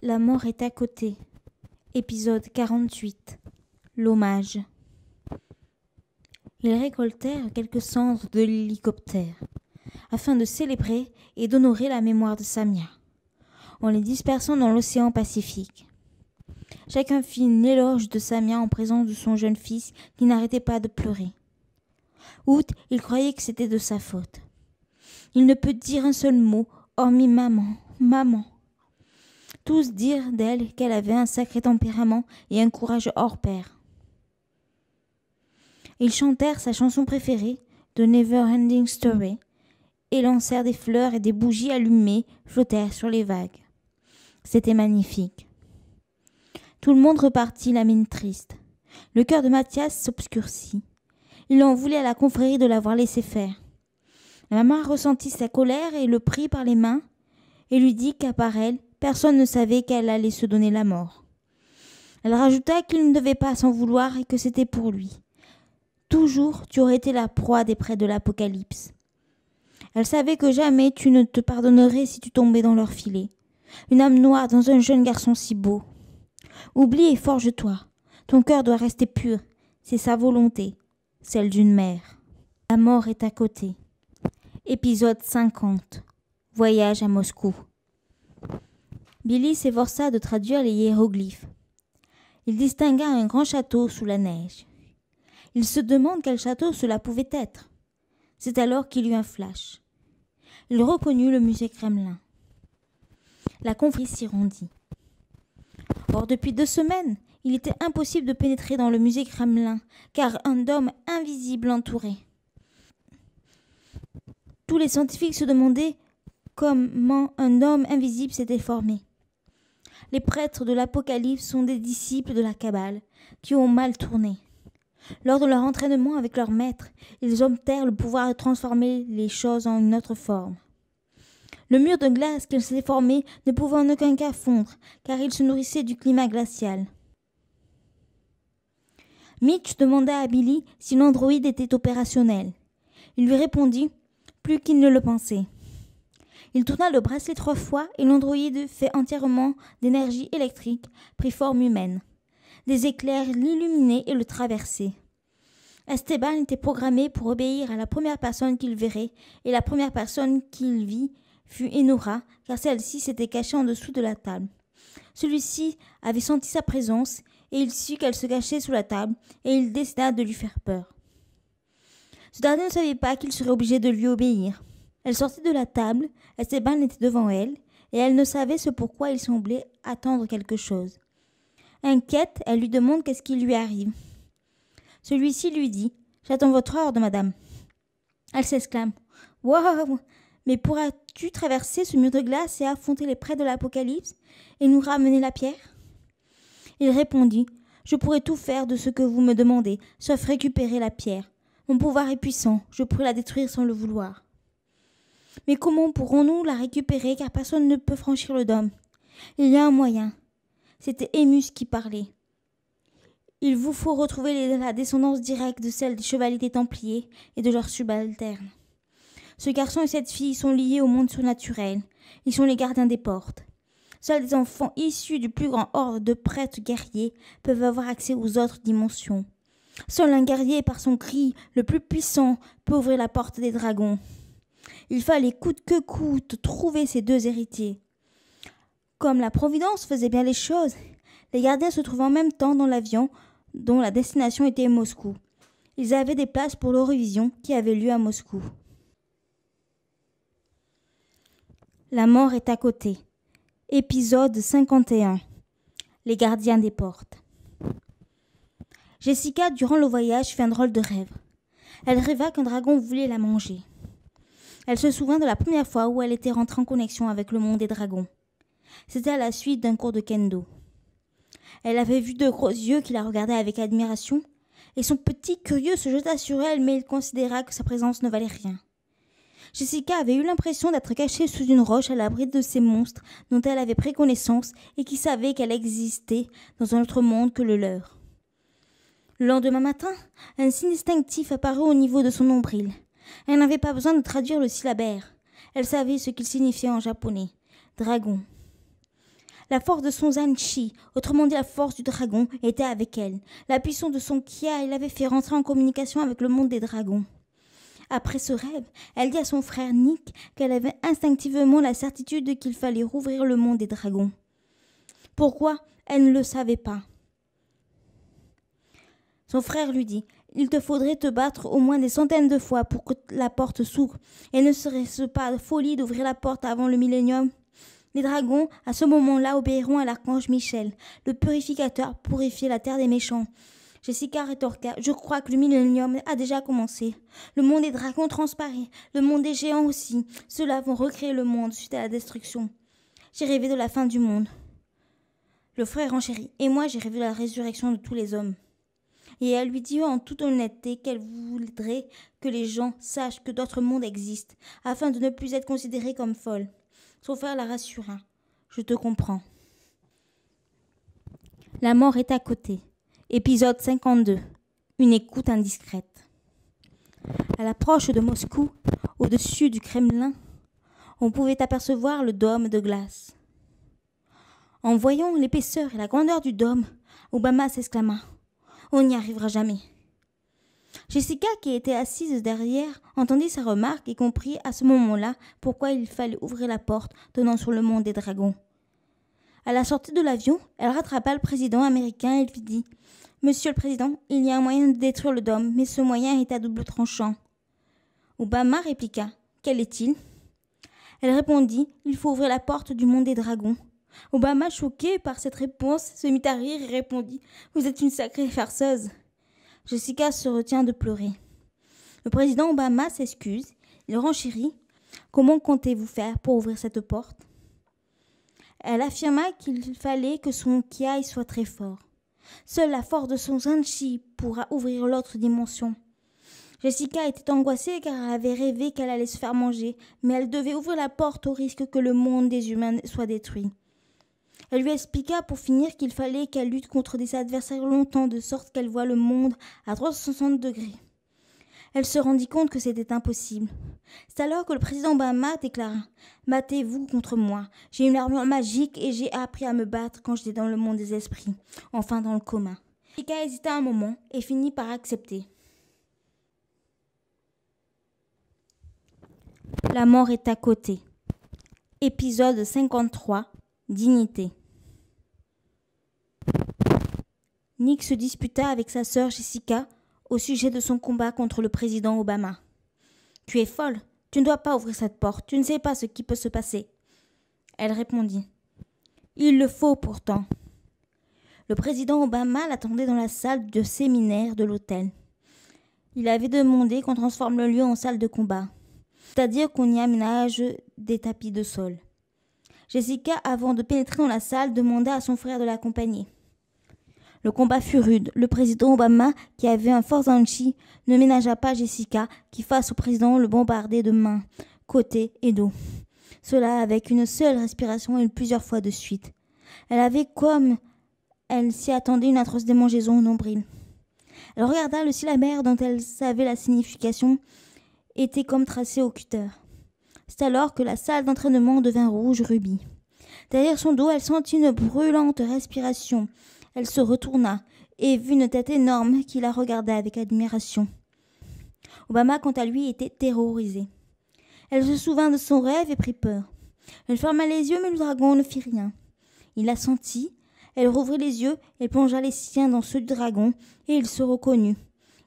La mort est à côté. Épisode 48. L'hommage. Ils récoltèrent quelques cendres de l'hélicoptère, afin de célébrer et d'honorer la mémoire de Samia, en les dispersant dans l'océan Pacifique. Chacun fit une éloge de Samia en présence de son jeune fils qui n'arrêtait pas de pleurer. Outre, il croyait que c'était de sa faute. Il ne peut dire un seul mot, hormis maman, maman. Tous dirent d'elle qu'elle avait un sacré tempérament et un courage hors pair. Ils chantèrent sa chanson préférée, The Never Ending Story, et lancèrent des fleurs et des bougies allumées flottèrent sur les vagues. C'était magnifique. Tout le monde repartit la mine triste. Le cœur de Mathias s'obscurcit. Il en voulait à la confrérie de l'avoir laissé faire. La maman ressentit sa colère et le prit par les mains et lui dit qu'à part elle, personne ne savait qu'elle allait se donner la mort. Elle rajouta qu'il ne devait pas s'en vouloir et que c'était pour lui. Toujours, tu aurais été la proie des prêts de l'Apocalypse. Elle savait que jamais tu ne te pardonnerais si tu tombais dans leur filet. Une âme noire dans un jeune garçon si beau. Oublie et forge-toi. Ton cœur doit rester pur. C'est sa volonté, celle d'une mère. La mort est à côté. Épisode 50. Voyage à Moscou. Billy s'efforça de traduire les hiéroglyphes. Il distingua un grand château sous la neige. Il se demande quel château cela pouvait être. C'est alors qu'il eut un flash. Il reconnut le musée Kremlin. La confrérie s'y rendit. Or, depuis 2 semaines, il était impossible de pénétrer dans le musée Kremlin, car un dôme invisible l'entourait. Tous les scientifiques se demandaient comment un dôme invisible s'était formé. Les prêtres de l'Apocalypse sont des disciples de la Kabbale, qui ont mal tourné. Lors de leur entraînement avec leur maître, ils obtinrent le pouvoir de transformer les choses en une autre forme. Le mur de glace qu'il s'était formé ne pouvait en aucun cas fondre, car il se nourrissait du climat glacial. Mitch demanda à Billy si l'androïde était opérationnel. Il lui répondit plus qu'il ne le pensait. Il tourna le bracelet 3 fois et l'androïde, fait entièrement d'énergie électrique, prit forme humaine. Des éclairs l'illuminaient et le traversaient. Esteban était programmé pour obéir à la première personne qu'il verrait, et la première personne qu'il vit fut Enora, car celle-ci s'était cachée en dessous de la table. Celui-ci avait senti sa présence, et il sut qu'elle se cachait sous la table, et il décida de lui faire peur. Ce dernier ne savait pas qu'il serait obligé de lui obéir. Elle sortit de la table, Esteban était devant elle, et elle ne savait ce pourquoi il semblait attendre quelque chose. Inquiète, elle lui demande qu'est-ce qui lui arrive. Celui-ci lui dit « J'attends votre ordre, madame ». Elle s'exclame « Wow, mais pourras-tu traverser ce mur de glace et affronter les prêtres de l'Apocalypse et nous ramener la pierre ?» Il répondit « Je pourrai tout faire de ce que vous me demandez, sauf récupérer la pierre. Mon pouvoir est puissant, je pourrai la détruire sans le vouloir. » « Mais comment pourrons-nous la récupérer car personne ne peut franchir le dôme ? Il y a un moyen. » C'était Émus qui parlait. « Il vous faut retrouver la descendance directe de celle des chevaliers des Templiers et de leurs subalternes. Ce garçon et cette fille sont liés au monde surnaturel. Ils sont les gardiens des portes. Seuls des enfants issus du plus grand ordre de prêtres guerriers peuvent avoir accès aux autres dimensions. Seul un guerrier, par son cri le plus puissant, peut ouvrir la porte des dragons. Il fallait coûte que coûte trouver ces 2 héritiers. Comme la Providence faisait bien les choses, les gardiens se trouvaient en même temps dans l'avion dont la destination était Moscou. Ils avaient des places pour l'Eurovision qui avait lieu à Moscou. La mort est à côté. Épisode 51. Les gardiens des portes. Jessica, durant le voyage, fit un drôle de rêve. Elle rêva qu'un dragon voulait la manger. Elle se souvint de la première fois où elle était rentrée en connexion avec le monde des dragons. C'était à la suite d'un cours de kendo. Elle avait vu 2 gros yeux qui la regardaient avec admiration, et son petit curieux se jeta sur elle, mais il considéra que sa présence ne valait rien. Jessica avait eu l'impression d'être cachée sous une roche à l'abri de ces monstres dont elle avait pris connaissance et qui savaient qu'elle existait dans un autre monde que le leur. Le lendemain matin, un signe distinctif apparut au niveau de son nombril. Elle n'avait pas besoin de traduire le syllabaire. Elle savait ce qu'il signifiait en japonais. Dragon. La force de son Zanchi, autrement dit la force du dragon, était avec elle. La puissance de son Kia l'avait fait rentrer en communication avec le monde des dragons. Après ce rêve, elle dit à son frère Nick qu'elle avait instinctivement la certitude qu'il fallait rouvrir le monde des dragons. Pourquoi? Elle ne le savait pas. Son frère lui dit « Il te faudrait te battre au moins des centaines de fois pour que la porte s'ouvre. Et ne serait-ce pas folie d'ouvrir la porte avant le millénium ?» Les dragons, à ce moment-là, obéiront à l'archange Michel, le purificateur, pour purifier la terre des méchants. Jessica rétorqua « Je crois que le millénium a déjà commencé. Le monde des dragons transparaît, le monde des géants aussi. Ceux-là vont recréer le monde suite à la destruction. J'ai rêvé de la fin du monde. » Le frère enchérit « Et moi, j'ai rêvé de la résurrection de tous les hommes. » Et elle lui dit en toute honnêteté qu'elle voudrait que les gens sachent que d'autres mondes existent, afin de ne plus être considérée comme folle. Son frère la rassura. « Je te comprends. » La mort est à côté. Épisode 52. Une écoute indiscrète. À l'approche de Moscou, au-dessus du Kremlin, on pouvait apercevoir le dôme de glace. En voyant l'épaisseur et la grandeur du dôme, Obama s'exclama « On n'y arrivera jamais !» Jessica, qui était assise derrière, entendit sa remarque et comprit à ce moment-là pourquoi il fallait ouvrir la porte donnant sur le monde des dragons. À la sortie de l'avion, elle rattrapa le président américain et lui dit « Monsieur le Président, il y a un moyen de détruire le dôme, mais ce moyen est à double tranchant. » Obama répliqua « Quel est-il » Elle répondit « Il faut ouvrir la porte du monde des dragons. » Obama, choqué par cette réponse, se mit à rire et répondit « Vous êtes une sacrée farceuse. » Jessica se retient de pleurer. Le président Obama s'excuse. Il renchérit. « Comment comptez-vous faire pour ouvrir cette porte ?» Elle affirma qu'il fallait que son Kiai soit très fort. Seule la force de son Zanchi pourra ouvrir l'autre dimension. Jessica était angoissée car elle avait rêvé qu'elle allait se faire manger, mais elle devait ouvrir la porte au risque que le monde des humains soit détruit. Elle lui expliqua pour finir qu'il fallait qu'elle lutte contre des adversaires longtemps de sorte qu'elle voie le monde à 360 degrés. Elle se rendit compte que c'était impossible. C'est alors que le président Obama déclara « Battez-vous contre moi. J'ai une armure magique et j'ai appris à me battre quand j'étais dans le monde des esprits, enfin dans le coma. » Jessica hésita un moment et finit par accepter. La mort est à côté. Épisode 53. Dignité. Nick se disputa avec sa sœur Jessica au sujet de son combat contre le président Obama. « Tu es folle, tu ne dois pas ouvrir cette porte, tu ne sais pas ce qui peut se passer. » Elle répondit. « Il le faut pourtant. » Le président Obama l'attendait dans la salle de séminaire de l'hôtel. Il avait demandé qu'on transforme le lieu en salle de combat, c'est-à-dire qu'on y aménage des tapis de sol. Jessica, avant de pénétrer dans la salle, demanda à son frère de l'accompagner. Le combat fut rude. Le président Obama, qui avait un fort Zanchi, ne ménagea pas Jessica, qui face au président le bombardait de mains, côtés et dos. Cela avec une seule respiration et plusieurs fois de suite. Elle avait, comme elle s'y attendait, une atroce démangeaison au nombril. Elle regarda le syllabaire dont elle savait la signification, était comme tracé au cutter. C'est alors que la salle d'entraînement devint rouge rubis. Derrière son dos, elle sentit une brûlante respiration. Elle se retourna et vit une tête énorme qui la regardait avec admiration. Obama, quant à lui, était terrorisé. Elle se souvint de son rêve et prit peur. Elle ferma les yeux, mais le dragon ne fit rien. Il la sentit. Elle rouvrit les yeux, elle plongea les siens dans ceux du dragon, et il se reconnut.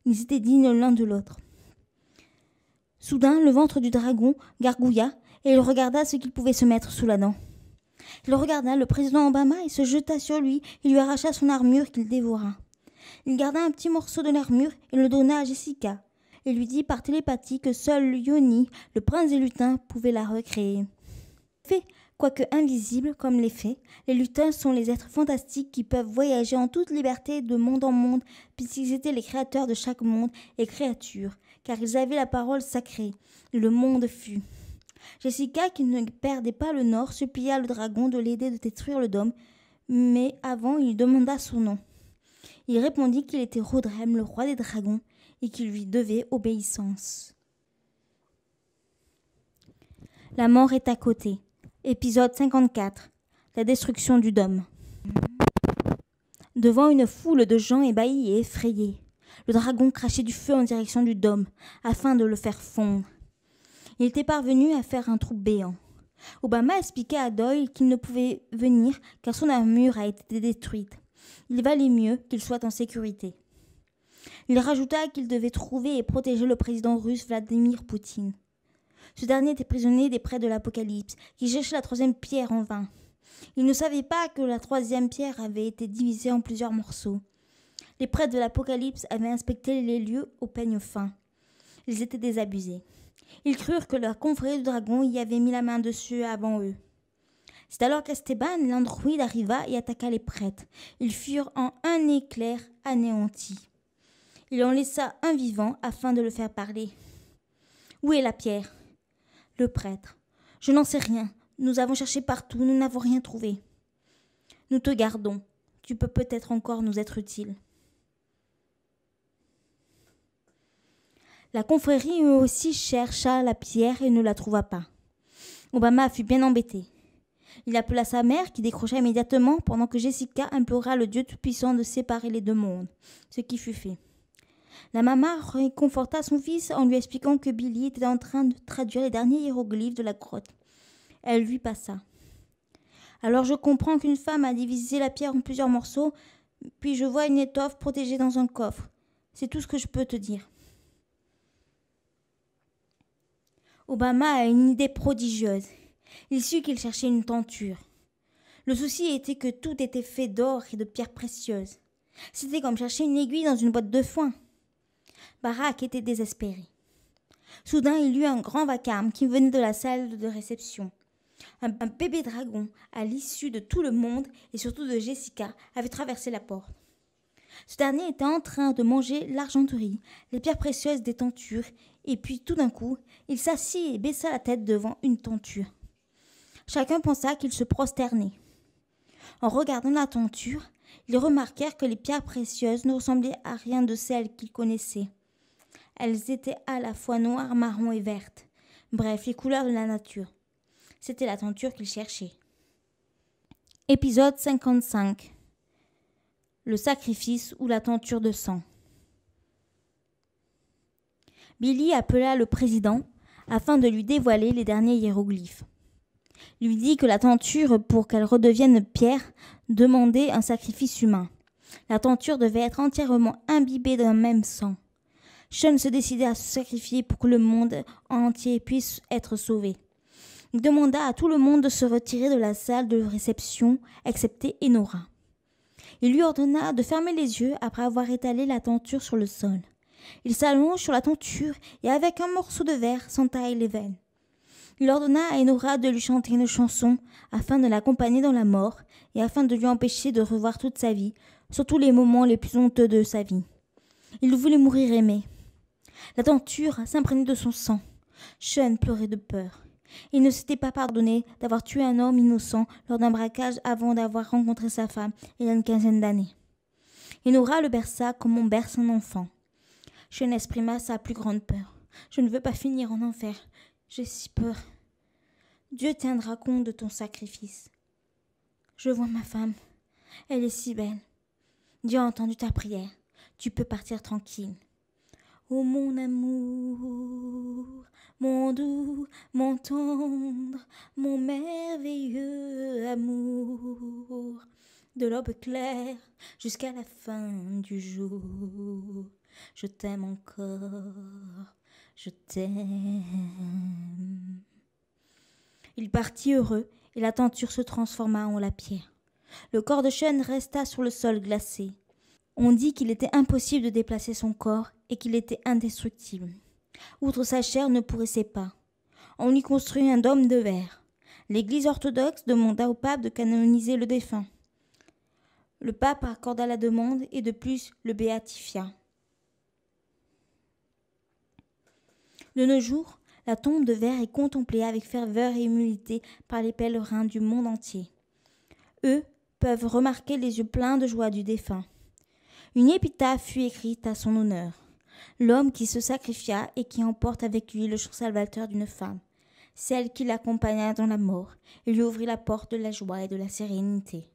Ils étaient dignes l'un de l'autre. Soudain, le ventre du dragon gargouilla, et il regarda ce qu'il pouvait se mettre sous la dent. Il regarda le président Obama et se jeta sur lui et lui arracha son armure qu'il dévora. Il garda un petit morceau de l'armure et le donna à Jessica, et lui dit par télépathie que seul Yoni, le prince des lutins, pouvait la recréer. Fait, quoique invisibles comme les fées, les lutins sont les êtres fantastiques qui peuvent voyager en toute liberté de monde en monde, puisqu'ils étaient les créateurs de chaque monde et créature, car ils avaient la parole sacrée, et le monde fut. Jessica, qui ne perdait pas le nord, supplia le dragon de l'aider de détruire le dôme, mais avant il lui demanda son nom. Il répondit qu'il était Rodrem, le roi des dragons, et qu'il lui devait obéissance. La mort est à côté. Épisode 54. la destruction du dôme. Devant une foule de gens ébahis et effrayés, le dragon crachait du feu en direction du dôme, afin de le faire fondre. Il était parvenu à faire un trou béant. Obama expliquait à Doyle qu'il ne pouvait venir car son armure a été détruite. Il valait mieux qu'il soit en sécurité. Il rajouta qu'il devait trouver et protéger le président russe Vladimir Poutine. Ce dernier était prisonnier des prêtres de l'Apocalypse, qui cherchait la 3e pierre en vain. Il ne savait pas que la 3e pierre avait été divisée en plusieurs morceaux. Les prêtres de l'Apocalypse avaient inspecté les lieux au peigne fin. Ils étaient désabusés. Ils crurent que leur confrère du dragon y avait mis la main dessus avant eux. C'est alors qu'Esteban, l'androïde, arriva et attaqua les prêtres. Ils furent en un éclair anéantis. Il en laissa un vivant afin de le faire parler. « Où est la pierre ?» Le prêtre. « Je n'en sais rien. Nous avons cherché partout, nous n'avons rien trouvé. »« Nous te gardons. Tu peux peut-être encore nous être utile. » La confrérie eux aussi chercha la pierre et ne la trouva pas. Obama fut bien embêté. Il appela sa mère qui décrocha immédiatement pendant que Jessica implora le Dieu Tout-Puissant de séparer les deux mondes, ce qui fut fait. La maman réconforta son fils en lui expliquant que Billy était en train de traduire les derniers hiéroglyphes de la grotte. Elle lui passa. « Alors je comprends qu'une femme a divisé la pierre en plusieurs morceaux, puis je vois une étoffe protégée dans un coffre. C'est tout ce que je peux te dire. » Obama a une idée prodigieuse. Il sut qu'il cherchait une tenture. Le souci était que tout était fait d'or et de pierres précieuses. C'était comme chercher une aiguille dans une boîte de foin. Barack était désespéré. Soudain, il eut un grand vacarme qui venait de la salle de réception. Un bébé dragon, à l'issue de tout le monde et surtout de Jessica, avait traversé la porte. Ce dernier était en train de manger l'argenterie, les pierres précieuses des tentures, et puis tout d'un coup, il s'assit et baissa la tête devant une tenture. Chacun pensa qu'il se prosternait. En regardant la tenture, ils remarquèrent que les pierres précieuses ne ressemblaient à rien de celles qu'ils connaissaient. Elles étaient à la fois noires, marron et vertes, bref, les couleurs de la nature. C'était la tenture qu'ils cherchaient. Épisode 55. Le sacrifice ou la tenture de sang. Billy appela le président afin de lui dévoiler les derniers hiéroglyphes. Il lui dit que la tenture, pour qu'elle redevienne pierre, demandait un sacrifice humain. La tenture devait être entièrement imbibée d'un même sang. Sean se décidait à se sacrifier pour que le monde entier puisse être sauvé. Il demanda à tout le monde de se retirer de la salle de réception, excepté Enora. Il lui ordonna de fermer les yeux après avoir étalé la tenture sur le sol. Il s'allonge sur la tenture et avec un morceau de verre s'entaille les veines. Il ordonna à Enora de lui chanter une chanson afin de l'accompagner dans la mort et afin de lui empêcher de revoir toute sa vie, surtout les moments les plus honteux de sa vie. Il voulait mourir aimé. La tenture s'imprégnait de son sang. Sean pleurait de peur. Il ne s'était pas pardonné d'avoir tué un homme innocent lors d'un braquage avant d'avoir rencontré sa femme il y a une quinzaine d'années. Enora le berça comme on berce un enfant. Sean exprima sa plus grande peur. « Je ne veux pas finir en enfer. J'ai si peur. Dieu tiendra compte de ton sacrifice. Je vois ma femme. Elle est si belle. Dieu a entendu ta prière. Tu peux partir tranquille. Oh mon amour, mon doux, mon tendre, mon merveilleux amour, de l'aube claire jusqu'à la fin du jour, je t'aime encore, je t'aime. » Il partit heureux et la tenture se transforma en la pierre. Le corps de Sean resta sur le sol glacé. On dit qu'il était impossible de déplacer son corps et qu'il était indestructible. Outre sa chair ne pourrissait pas. On lui construit un dôme de verre. L'Église orthodoxe demanda au pape de canoniser le défunt. Le pape accorda la demande et de plus le béatifia. De nos jours, la tombe de verre est contemplée avec ferveur et humilité par les pèlerins du monde entier. Eux peuvent remarquer les yeux pleins de joie du défunt. Une épitaphe fut écrite à son honneur. L'homme qui se sacrifia et qui emporte avec lui le chant salvateur d'une femme. celle qui l'accompagna dans la mort et lui ouvrit la porte de la joie et de la sérénité.